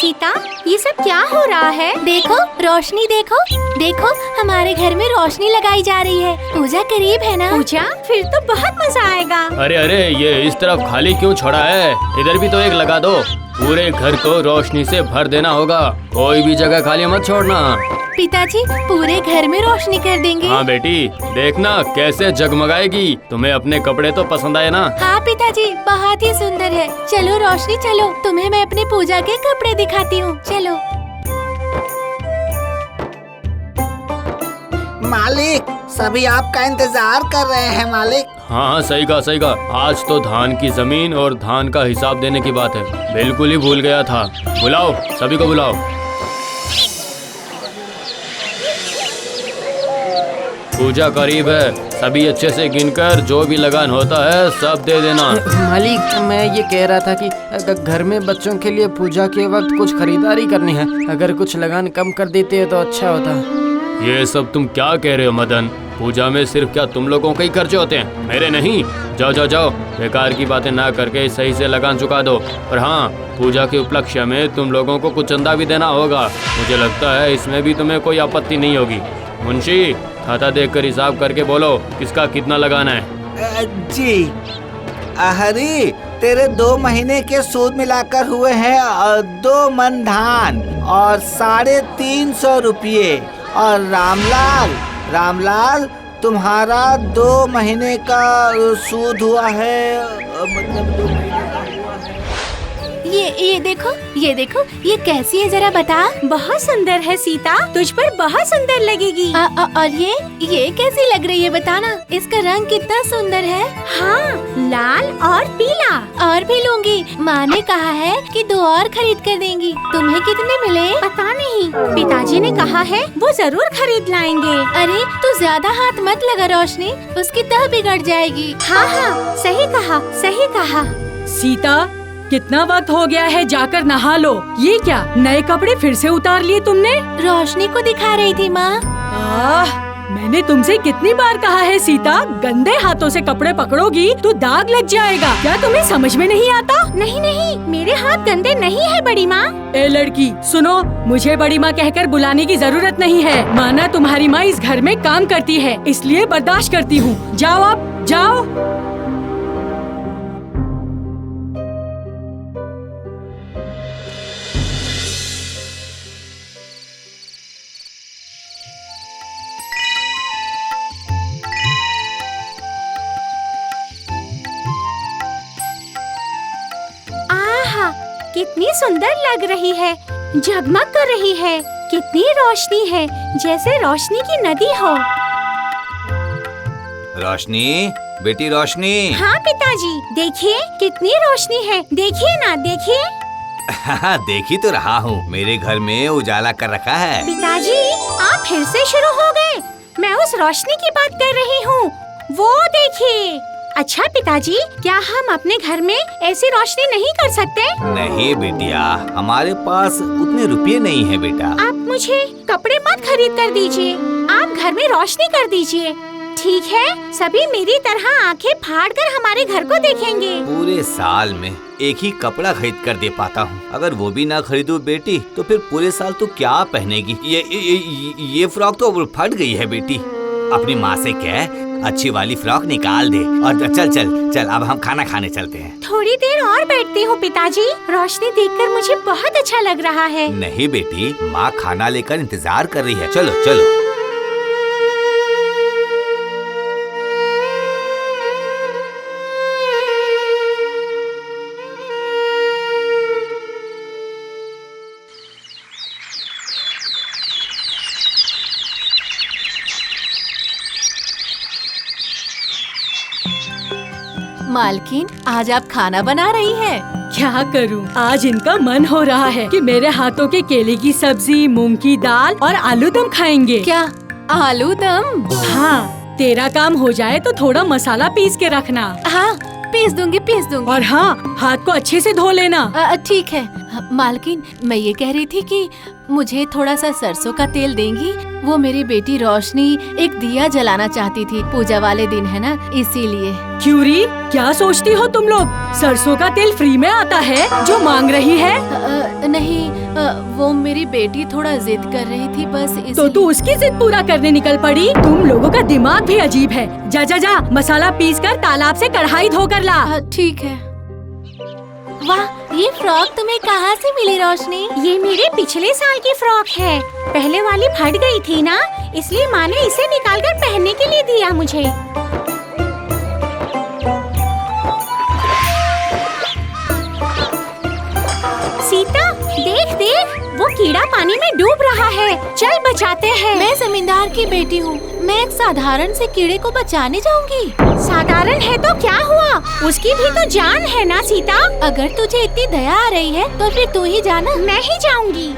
सीता, ये सब क्या हो रहा है? देखो रोशनी, देखो देखो हमारे घर में रोशनी लगाई जा रही है। पूजा करीब है ना? पूजा? फिर तो बहुत मजा आएगा। अरे अरे, ये इस तरफ खाली क्यों छोड़ा है? इधर भी तो एक लगा दो। पूरे घर को रोशनी से भर देना होगा, कोई भी जगह खाली मत छोड़ना। पिताजी पूरे घर में रोशनी कर देंगे। हाँ बेटी, देखना कैसे जगमगाएगी। तुम्हें अपने कपड़े तो पसंद आए ना? हाँ पिताजी, बहुत ही सुंदर है। चलो रोशनी चलो, तुम्हें मैं अपनी पूजा के कपड़े दिखाती हूँ। चलो। मालिक, सभी आपका इंतजार कर रहे हैं मालिक। हाँ सही कहा। आज तो धान की जमीन और धान का हिसाब देने की बात है, बिल्कुल ही भूल गया था। बुलाओ, सभी को बुलाओ। पूजा करीब है, सभी अच्छे से गिनकर जो भी लगान होता है सब दे देना। मालिक, मैं ये कह रहा था कि घर में बच्चों के लिए पूजा के वक्त कुछ खरीदारी करनी है। अगर कुछ लगान कम कर देते तो अच्छा होता। ये सब तुम क्या कह रहे हो मदन? पूजा में सिर्फ क्या तुम लोगों के ही खर्चे होते हैं, मेरे नहीं? जाओ जाओ जाओ, बेकार की बातें ना करके सही से लगान चुका दो। और हाँ, पूजा के उपलक्ष्य में तुम लोगों को कुछ चंदा भी देना होगा। मुझे लगता है इसमें भी तुम्हें कोई आपत्ति नहीं होगी। मुंशी, खाता देखकर हिसाब करके बोलो किसका कितना लगाना है। जी। अरे, तेरे 2 महीने के सूद मिलाकर हुए हैं 2 मन धान और 350 रुपये। और रामलाल, तुम्हारा 2 महीने का सूद हुआ है, मतलब 2 महीने का हुआ है। ये देखो ये कैसी है, जरा बता। बहुत सुंदर है सीता, तुझ पर बहुत सुंदर लगेगी। और ये कैसी लग रही है, बताना। इसका रंग कितना सुंदर है। हाँ, लाल और पीला। और भी लूंगी। माँ ने कहा है कि 2 और खरीद कर देंगी। तुम्हें कितने मिले? पता नहीं, पिताजी ने कहा है वो जरूर खरीद लाएंगे। अरे तू ज्यादा हाथ मत लगा रोशनी, उसकी तह बिगड़ जाएगी। हाँ, सही कहा। सीता, कितना वक्त हो गया है, जाकर नहा लो। ये क्या, नए कपड़े फिर से उतार लिए तुमने? रोशनी को दिखा रही थी माँ। मैंने तुमसे कितनी बार कहा है सीता, गंदे हाथों से कपड़े पकड़ोगी तो दाग लग जाएगा। क्या तुम्हें समझ में नहीं आता? नहीं, मेरे हाथ गंदे नहीं है बड़ी माँ। ए लड़की सुनो, मुझे बड़ी माँ कहकर बुलाने की जरूरत नहीं है। माना तुम्हारी माँ इस घर में काम करती है, इसलिए बर्दाश्त करती हूँ। जाओ अब, जाओ। कितनी सुंदर लग रही है, जगमग कर रही है। कितनी रोशनी है, जैसे रोशनी की नदी हो। रोशनी, बेटी रोशनी। हाँ पिताजी, देखिए कितनी रोशनी है। देखिए ना, देखिए। हाँ, देखी तो रहा हूँ, मेरे घर में उजाला कर रखा है। पिताजी, आप फिर से शुरू हो गए। मैं उस रोशनी की बात कर रही हूँ, वो देखिए। अच्छा पिताजी, क्या हम अपने घर में ऐसी रोशनी नहीं कर सकते? नहीं बेटिया, हमारे पास उतने रुपये नहीं है बेटा। आप मुझे कपड़े मत खरीद कर दीजिए, आप घर में रोशनी कर दीजिए। ठीक है, सभी मेरी तरह आंखें फाड़ कर हमारे घर को देखेंगे। पूरे साल में एक ही कपड़ा खरीद कर दे पाता हूँ, अगर वो भी ना खरीदूं बेटी तो फिर पूरे साल तो क्या पहनेगी? ये फ्रॉक तो फट गई है बेटी। अपनी माँ से कह अच्छी वाली फ्रॉक निकाल दे। और चल अब हम खाना खाने चलते हैं। थोड़ी देर और बैठती हूँ पिताजी, रोशनी देखकर मुझे बहुत अच्छा लग रहा है। नहीं बेटी, माँ खाना लेकर इंतजार कर रही है। चलो चलो। मालकिन, आज आप खाना बना रही हैं। क्या करूं, आज इनका मन हो रहा है कि मेरे हाथों के केले की सब्जी, मूंग की दाल और आलू दम खाएंगे। क्या आलू दम? हाँ, तेरा काम हो जाए तो थोड़ा मसाला पीस के रखना। हाँ, पीस दूंगी। और हाँ, हाथ को अच्छे से धो लेना। ठीक है। मालकिन, मैं ये कह रही थी कि मुझे थोड़ा सा सरसों का तेल देंगी? वो मेरी बेटी रोशनी एक दिया जलाना चाहती थी, पूजा वाले दिन है ना, इसीलिए। क्यूरी, क्या सोचती हो तुम लोग? सरसों का तेल फ्री में आता है जो मांग रही है? नहीं, वो मेरी बेटी थोड़ा जिद कर रही थी, बस तो इसलिए। तू उसकी जिद पूरा करने निकल पड़ी? तुम लोगों का दिमाग भी अजीब है। जा जा जा, मसाला पीस कर तालाब से कढ़ाई धोकर ला। ठीक है। वाह, ये फ्रॉक तुम्हें कहाँ से मिली रोशनी? ये मेरे पिछले साल की फ्रॉक है। पहले वाली फट गई थी ना, इसलिए माँ ने इसे निकालकर पहनने के लिए दिया मुझे। सीता, देख देख, वो कीड़ा पानी में डूब रहा है। चल बचाते हैं। मैं जमींदार की बेटी हूँ, मैं एक साधारण से कीड़े को बचाने जाऊंगी। साधारण है तो क्या हुआ, उसकी भी तो जान है ना सीता। अगर तुझे इतनी दया आ रही है तो फिर तू ही जाना। मैं ही जाऊंगी।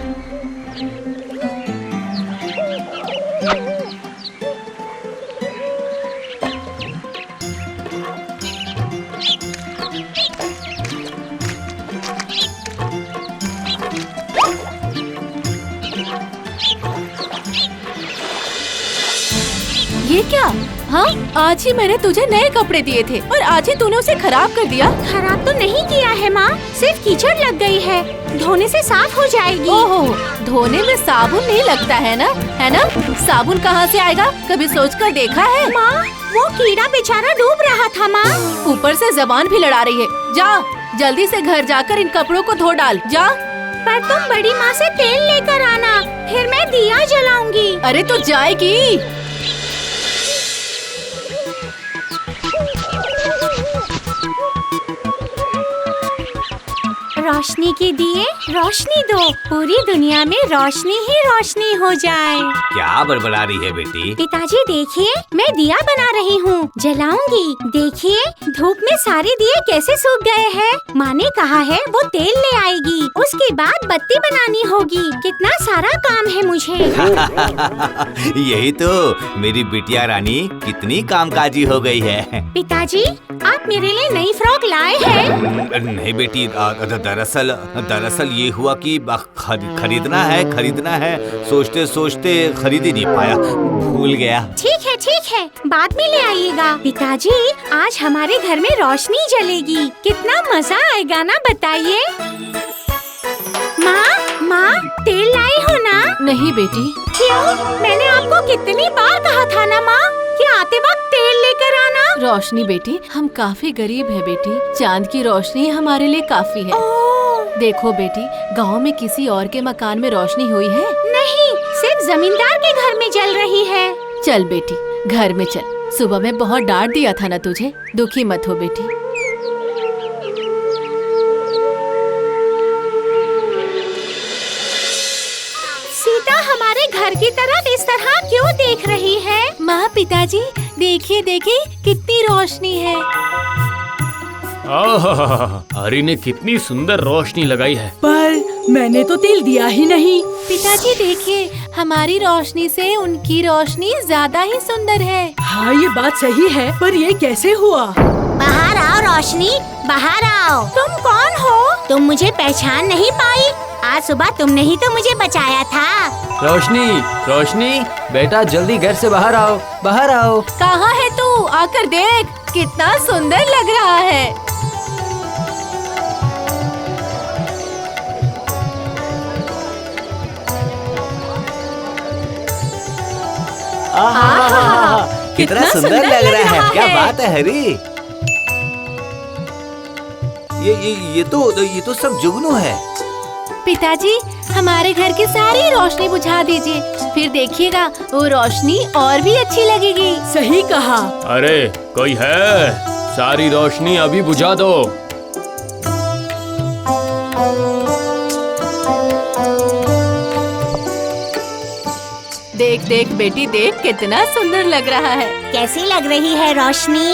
ये क्या? हाँ, आज ही मैंने तुझे नए कपड़े दिए थे और आज ही तूने उसे खराब कर दिया। खराब तो नहीं किया है माँ, सिर्फ कीचड़ लग गई है। धोने से साफ हो जाएगी। ओहो, धोने में साबुन नहीं लगता है ना? साबुन कहाँ से आएगा? कभी सोचकर देखा है? माँ, वो कीड़ा बेचारा डूब रहा था माँ। ऊपर से जबान भी लड़ा रही है। जा, जल्दी से घर जाकर इन कपड़ों को धो डाल। जा। पर तुम बड़ी माँ से तेल लेकर आना, फिर मैं दिया जलाऊंगी। अरे तो जाएगी। रोशनी के दिए रोशनी दो, पूरी दुनिया में रोशनी ही रोशनी हो जाए। क्या बड़बड़ा रही है बेटी? पिताजी देखिए, मैं दिया बना रही हूँ, जलाऊंगी। देखिए धूप में सारे दिए कैसे सूख गए हैं। माँ ने कहा है वो तेल ले आएगी, उसके बाद बत्ती बनानी होगी। कितना सारा काम है मुझे। यही तो मेरी बिटिया रानी कितनी कामकाजी हो गई है। पिताजी, आप मेरे लिए नई फ्रॉक लाए हैं? नहीं बेटी, दरअसल ये हुआ कि खरीदना है, सोचते सोचते खरीद ही नहीं पाया, भूल गया। ठीक है, बाद में ले आइएगा। पिताजी, आज हमारे घर में रोशनी जलेगी, कितना मजा आएगा ना, बताइए। माँ, तेल लाई हो ना? नहीं बेटी। क्यों? मैंने आपको कितनी बार कहा था ना माँ कि आते वक्त तेल लेकर आना। रोशनी बेटी, हम काफी गरीब है बेटी, चांद की रोशनी हमारे लिए काफी है। देखो बेटी, गांव में किसी और के मकान में रोशनी हुई है? नहीं, सिर्फ जमींदार के घर में जल रही है। चल बेटी, घर में चल। सुबह में बहुत डांट दिया था ना तुझे, दुखी मत हो बेटी। सीता हमारे घर की तरफ इस तरह क्यों देख रही है? माँ, पिताजी देखिए देखिए, कितनी रोशनी है। हरी ने कितनी सुंदर रोशनी लगाई है। पर मैंने तो तेल दिया ही नहीं। पिताजी देखिए, हमारी रोशनी से उनकी रोशनी ज्यादा ही सुंदर है। हाँ, ये बात सही है, पर ये कैसे हुआ? बाहर आओ रोशनी, बाहर आओ। तुम कौन हो? तुम मुझे पहचान नहीं पाई? आज सुबह तुमने ही तो मुझे बचाया था। रोशनी, बेटा जल्दी घर से बाहर आओ। कहाँ है तू? आकर देख, कितना सुंदर लग रहा है। कितना सुंदर लग रहा है। क्या बात है हरी? ये तो सब जुगनू है। पिताजी, हमारे घर की सारी रोशनी बुझा दीजिए, फिर देखिएगा वो रोशनी और भी अच्छी लगेगी। सही कहा। अरे कोई है? सारी रोशनी अभी बुझा दो। देख देख बेटी, देख कितना सुंदर लग रहा है। कैसी लग रही है रोशनी?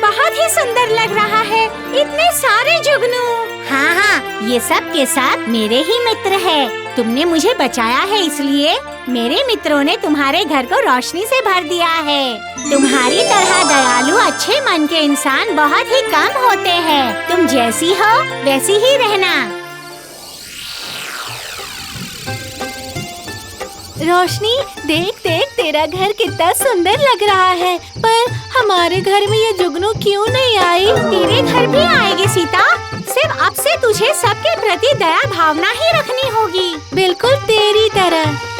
बहुत ही सुंदर लग रहा है। इतने सारे जुगनू। हाँ, ये सब के साथ मेरे ही मित्र है। तुमने मुझे बचाया है, इसलिए मेरे मित्रों ने तुम्हारे घर को रोशनी से भर दिया है। तुम्हारी तरह दयालु अच्छे मन के इंसान बहुत ही कम होते हैं। तुम जैसी हो वैसी ही रहना। रोशनी देख देख, तेरा घर कितना सुंदर लग रहा है, पर हमारे घर में ये जुगनू क्यों नहीं आई? तेरे घर भी आएगी सीता। सिर्फ अब से तुझे सबके प्रति दया भावना ही रखनी होगी। बिल्कुल तेरी तरह।